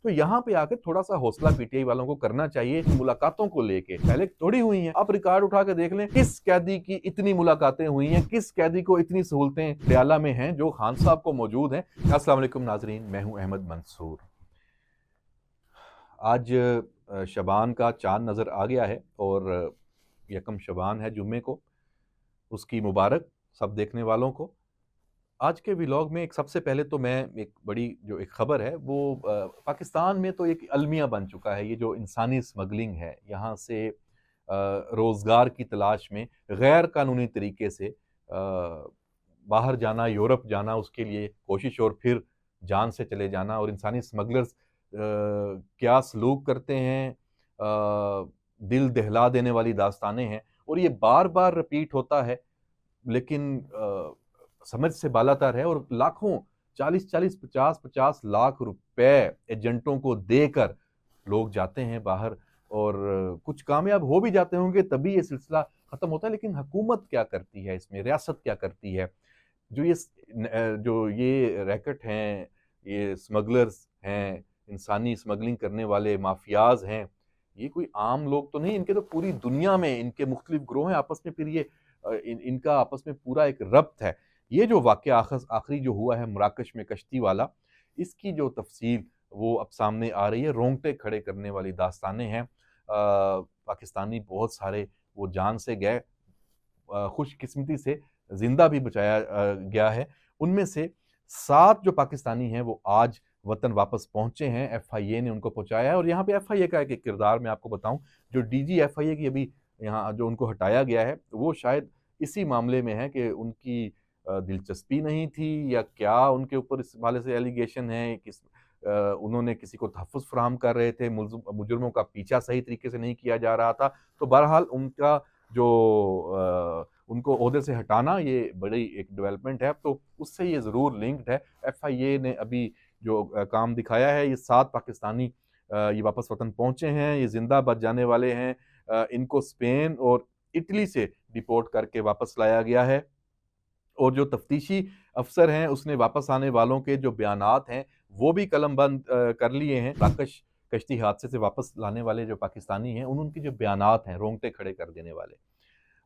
तो यहाँ पे आके थोड़ा सा हौसला पीटीआई वालों को करना चाहिए। मुलाकातों को लेके पहले थोड़ी हुई हैं, आप रिकॉर्ड उठा के देख लें, किस कैदी की इतनी मुलाकातें हुई हैं, किस कैदी को इतनी सहूलतें डयाला में हैं जो खान साहब को मौजूद हैं। अस्सलाम वालेकुम नाजरीन, मैं हूं अहमद मंसूर। आज शबान का चांद नज़र आ गया है और यकम शबान है जुम्मे को, उसकी मुबारक सब देखने वालों को। आज के व्लॉग में एक सबसे पहले तो मैं एक बड़ी जो एक ख़बर है वो पाकिस्तान में तो एक अलमिया बन चुका है, ये जो इंसानी स्मगलिंग है, यहाँ से रोज़गार की तलाश में गैर कानूनी तरीके से बाहर जाना, यूरोप जाना, उसके लिए कोशिश और फिर जान से चले जाना। और इंसानी स्मगलर्स क्या सलूक करते हैं, दिल दहला देने वाली दास्तानें हैं और ये बार बार रिपीट होता है, लेकिन समझ से बालातर है। और लाखों 40-40, 50-50 लाख रुपए एजेंटों को देकर लोग जाते हैं बाहर और कुछ कामयाब हो भी जाते होंगे, तभी ये सिलसिला खत्म होता है। लेकिन हुकूमत क्या करती है इसमें, रियासत क्या करती है? जो ये रैकेट हैं, ये स्मगलर्स हैं, इंसानी स्मगलिंग करने वाले माफियाज हैं, ये कोई आम लोग तो नहीं, इनके तो पूरी दुनिया में इनके मुख्तलिफ ग्रोह हैं आपस में। फिर ये इनका आपस में पूरा एक रब्त है। ये जो वाक़या आखिरी जो हुआ है मराकश में कश्ती वाला, इसकी जो तफसील वो अब सामने आ रही है, रोंगटे खड़े करने वाली दास्तानें हैं। पाकिस्तानी बहुत सारे वो जान से गए, खुशकिस्मती से जिंदा भी बचाया गया है। उनमें से 7 जो पाकिस्तानी हैं वो आज वतन वापस पहुंचे हैं, एफआईए ने उनको पहुंचाया है। और यहाँ पे एफआईए का एक किरदार मैं आपको बताऊं, जो डीजी एफआईए की अभी यहाँ जो उनको हटाया गया है, वो शायद इसी मामले में है कि उनकी दिलचस्पी नहीं थी या क्या उनके ऊपर इस हवाले से एलिगेशन है, उन्होंने किसी को तहफ़्फ़ुज़ फराहम कर रहे थे, मुजरिमों का पीछा सही तरीके से नहीं किया जा रहा था। तो बहरहाल उनका जो उनको ओहदे से हटाना, ये बड़ी एक डेवलपमेंट है, तो उससे ये ज़रूर लिंक्ड है। एफआईए ने अभी जो काम दिखाया है, ये 7 पाकिस्तानी ये वापस वतन पहुंचे हैं, ये जिंदा बच जाने वाले हैं। इनको स्पेन और इटली से डिपोर्ट करके वापस लाया गया है। और जो तफ्तीशी अफसर हैं, उसने वापस आने वालों के जो बयानात हैं वो भी कलमबंद कर लिए हैं। राकश कश्ती हादसे से वापस लाने वाले जो पाकिस्तानी हैं, उनके जो बयानात हैं रोंगटे खड़े कर देने वाले।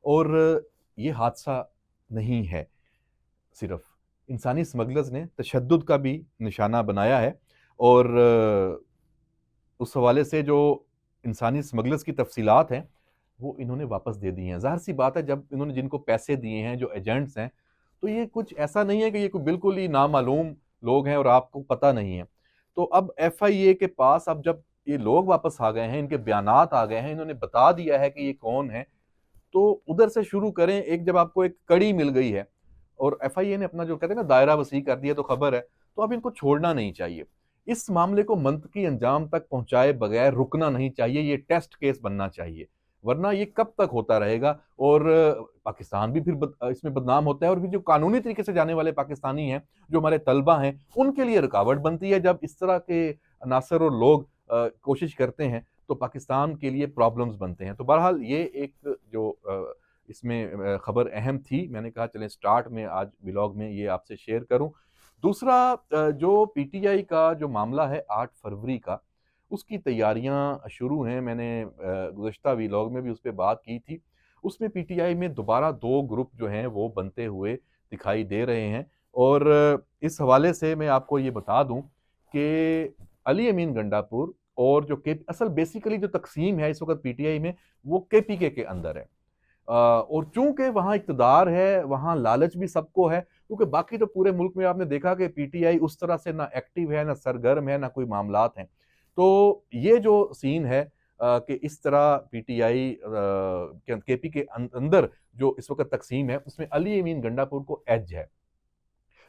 और ये हादसा नहीं है सिर्फ, इंसानी स्मगलर्स ने तशद्दुद का भी निशाना बनाया है। और उस हवाले से जो इंसानी स्मगलर्स की तफसीलात हैं वो इन्होंने वापस दे दी हैं। ज़ाहिर सी बात है, जब इन्होंने जिनको पैसे दिए हैं, जो एजेंट्स हैं, तो ये कुछ ऐसा नहीं है कि ये कोई बिल्कुल ही नामालूम लोग हैं और आपको पता नहीं है। तो अब एफआईए के पास अब जब ये लोग वापस आ गए हैं, इनके बयानात आ गए हैं, इन्होंने बता दिया है कि ये कौन है, तो उधर से शुरू करें। एक जब आपको एक कड़ी मिल गई है और एफआईए ने अपना जो कहते हैं ना दायरा वसी कर दिया, तो खबर है, तो अब इनको छोड़ना नहीं चाहिए। इस मामले को मंतकी अंजाम तक पहुंचाए बगैर रुकना नहीं चाहिए, ये टेस्ट केस बनना चाहिए, वरना ये कब तक होता रहेगा। और पाकिस्तान भी फिर इसमें बदनाम होता है और भी जो कानूनी तरीके से जाने वाले पाकिस्तानी हैं, जो हमारे तलबा हैं, उनके लिए रुकावट बनती है। जब इस तरह के अनासर और लोग कोशिश करते हैं तो पाकिस्तान के लिए प्रॉब्लम्स बनते हैं। तो बहरहाल ये एक जो इसमें खबर अहम थी, मैंने कहा चलें स्टार्ट में आज व्लॉग में ये आपसे शेयर करूं। दूसरा, जो पीटीआई का जो मामला है 8 फरवरी का, उसकी तैयारियां शुरू हैं। मैंने गुज़श्ता व्लॉग में भी उस पर बात की थी। उसमें पीटीआई में दोबारा 2 ग्रुप जो हैं वो बनते हुए दिखाई दे रहे हैं। और इस हवाले से मैं आपको ये बता दूं कि अली अमीन गंडापुर और जो के असल बेसिकली जो तकसीम है इस वक्त पीटीआई में, वो केपीके के अंदर है। और चूंकि वहां इक़्तिदार है, वहां लालच भी सबको है, क्योंकि बाकी तो पूरे मुल्क में आपने देखा कि पीटीआई उस तरह से ना एक्टिव है, ना सरगर्म है, ना कोई मामलात हैं। तो ये जो सीन है कि इस तरह पीटीआई केपी के अंदर जो इस वक्त तकसीम है, उसमें अली अमीन गंडापुर को एज है।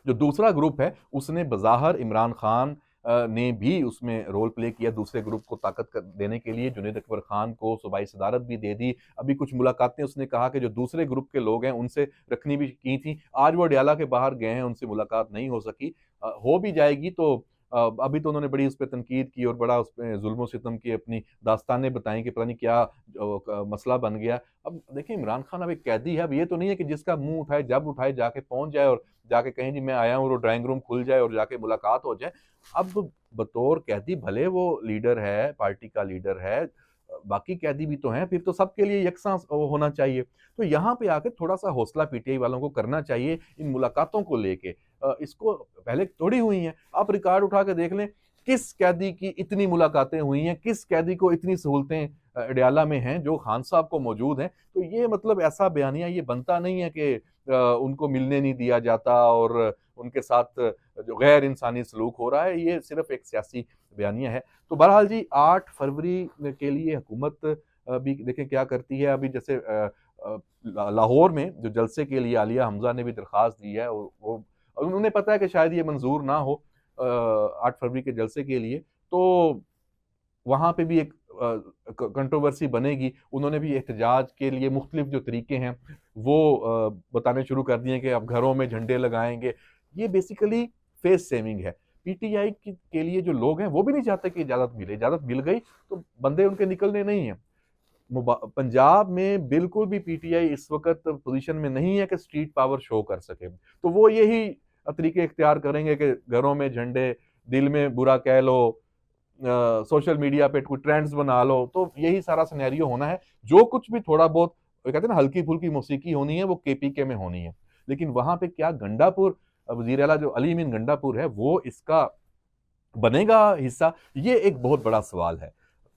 जो दूसरा ग्रुप है उसने बज़ाहिर इमरान खान ने भी उसमें रोल प्ले किया, दूसरे ग्रुप को ताकत देने के लिए जुनैद अकबर खान को सूबाई सदारत भी दे दी। अभी कुछ मुलाकातें उसने कहा कि जो दूसरे ग्रुप के लोग हैं उनसे रखनी भी की थी। आज वो डयाला के बाहर गए हैं, उनसे मुलाकात नहीं हो सकी। हो भी जाएगी तो अभी तो उन्होंने बड़ी उस पर तनकीद की और बड़ा उस पर जुल्म सितम की अपनी दास्तानें बताई कि पता नहीं क्या मसला बन गया। अब देखिए इमरान खान अब एक कैदी है, अब ये तो नहीं है कि जिसका मुंह उठाए जब उठाए जाके पहुंच जाए और जाके कहीं जी मैं आया हूँ, और ड्राइंग रूम खुल जाए और जाके मुलाकात हो जाए। अब बतौर कैदी भले वो लीडर है, पार्टी का लीडर है, बाकी कैदी भी तो हैं, फिर तो सबके लिए यकसां होना चाहिए। तो यहाँ पे आके थोड़ा सा हौसला पीटीआई वालों को करना चाहिए इन मुलाकातों को लेके। इसको पहले थोड़ी हुई हैं, आप रिकॉर्ड उठा के देख लें, किस कैदी की इतनी मुलाकातें हुई हैं, किस कैदी को इतनी सहूलतें अडयाला में हैं जो खान साहब को मौजूद हैं। तो ये मतलब ऐसा बयानिया ये बनता नहीं है कि उनको मिलने नहीं दिया जाता और उनके साथ जो गैर इंसानी सलूक हो रहा है, ये सिर्फ एक सियासी बयानिया है। तो बहरहाल जी 8 फरवरी के लिए हुकूमत भी देखें क्या करती है। अभी जैसे लाहौर में जो जलसे के लिए आलिया हमजा ने भी दरख्वास्त दी है, वो उन्हें पता है कि शायद ये मंजूर ना हो 8 फरवरी के जलसे के लिए, तो वहाँ पे भी एक कंट्रोवर्सी बनेगी। उन्होंने भी एहतजाज के लिए मुख्तलिफ जो तरीके हैं वो बताने शुरू कर दिए कि अब घरों में झंडे लगाएंगे। ये बेसिकली फेस सेविंग है। पीटीआई के लिए जो लोग हैं वो भी नहीं चाहते कि इजाज़त मिले। इजाज़त मिल गई तो बंदे उनके निकलने नहीं हैं। पंजाब में बिल्कुल भी पीटीआई इस वक्त पोजीशन में नहीं है कि स्ट्रीट पावर शो कर सके, तो वो यही तरीके इख्तियार करेंगे कि घरों में झंडे, दिल में बुरा कह लो, सोशल मीडिया पे कोई ट्रेंड्स बना लो, तो यही सारा सिनेरियो होना है। जो कुछ भी थोड़ा बहुत कहते हैं ना हल्की फुल्की मौसीकी होनी है वो केपीके में होनी है, लेकिन वहां पे क्या गंडापुर वजीर आला जो अली अमीन गंडापुर है वो इसका बनेगा हिस्सा, ये एक बहुत बड़ा सवाल है।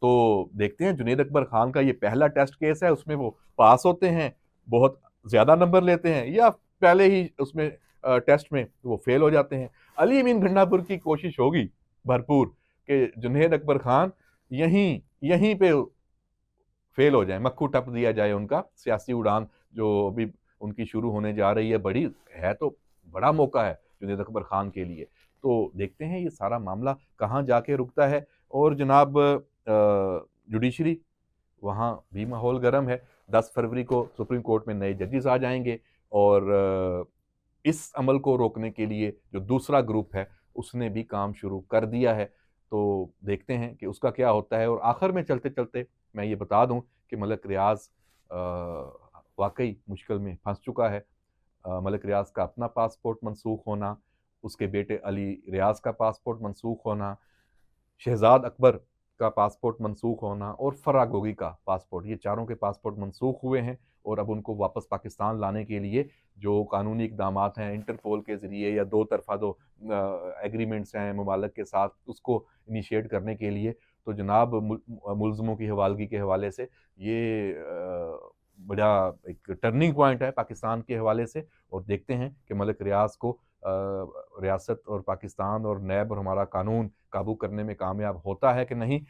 तो देखते हैं जुनैद अकबर खान का ये पहला टेस्ट केस है, उसमें वो पास होते हैं, बहुत ज्यादा नंबर लेते हैं, या पहले ही उसमें टेस्ट में वो फेल हो जाते हैं। अली अमीन गंडापुर की कोशिश होगी भरपूर कि जुनैद अकबर खान यहीं यहीं पे फेल हो जाए, मक्खू टप दिया जाए उनका। सियासी उड़ान जो अभी उनकी शुरू होने जा रही है, बड़ी है तो बड़ा मौका है जुनैद अकबर खान के लिए। तो देखते हैं ये सारा मामला कहाँ जाके रुकता है। और जनाब जुडिशरी, वहाँ भी माहौल गर्म है। 10 फरवरी को सुप्रीम कोर्ट में नए जजेस आ जाएंगे और इस अमल को रोकने के लिए जो दूसरा ग्रुप है उसने भी काम शुरू कर दिया है। तो देखते हैं कि उसका क्या होता है। और आखिर में चलते चलते मैं ये बता दूं कि मलिक रियाज वाकई मुश्किल में फंस चुका है। मलिक रियाज का अपना पासपोर्ट मनसूख होना, उसके बेटे अली रियाज का पासपोर्ट मनसूख होना, शहजाद अकबर का पासपोर्ट मनसूख होना और फराह गोगी का पासपोर्ट, ये चारों के पासपोर्ट मनसूख हुए हैं। और अब उनको वापस पाकिस्तान लाने के लिए जो कानूनी इकदाम हैं इंटरपोल के ज़रिए या दो तरफा जो एग्रीमेंट्स हैं ममालिक के साथ, उसको इनिशिएट करने के लिए, तो जनाब मुलजमों की हवालगी के हवाले से ये बड़ा एक टर्निंग पॉइंट है पाकिस्तान के हवाले से। और देखते हैं कि मलिक रियाज को रियासत और पाकिस्तान और नैब और हमारा कानून काबू करने में कामयाब होता है कि नहीं।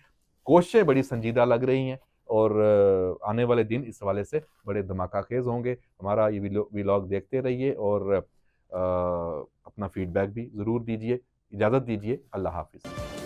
कोशिशें बड़ी संजीदा लग रही हैं और आने वाले दिन इस हवाले से बड़े धमाका खेज होंगे। हमारा ये व्लॉग देखते रहिए और अपना फीडबैक भी ज़रूर दीजिए। इजाज़त दीजिए, अल्लाह हाफिज़।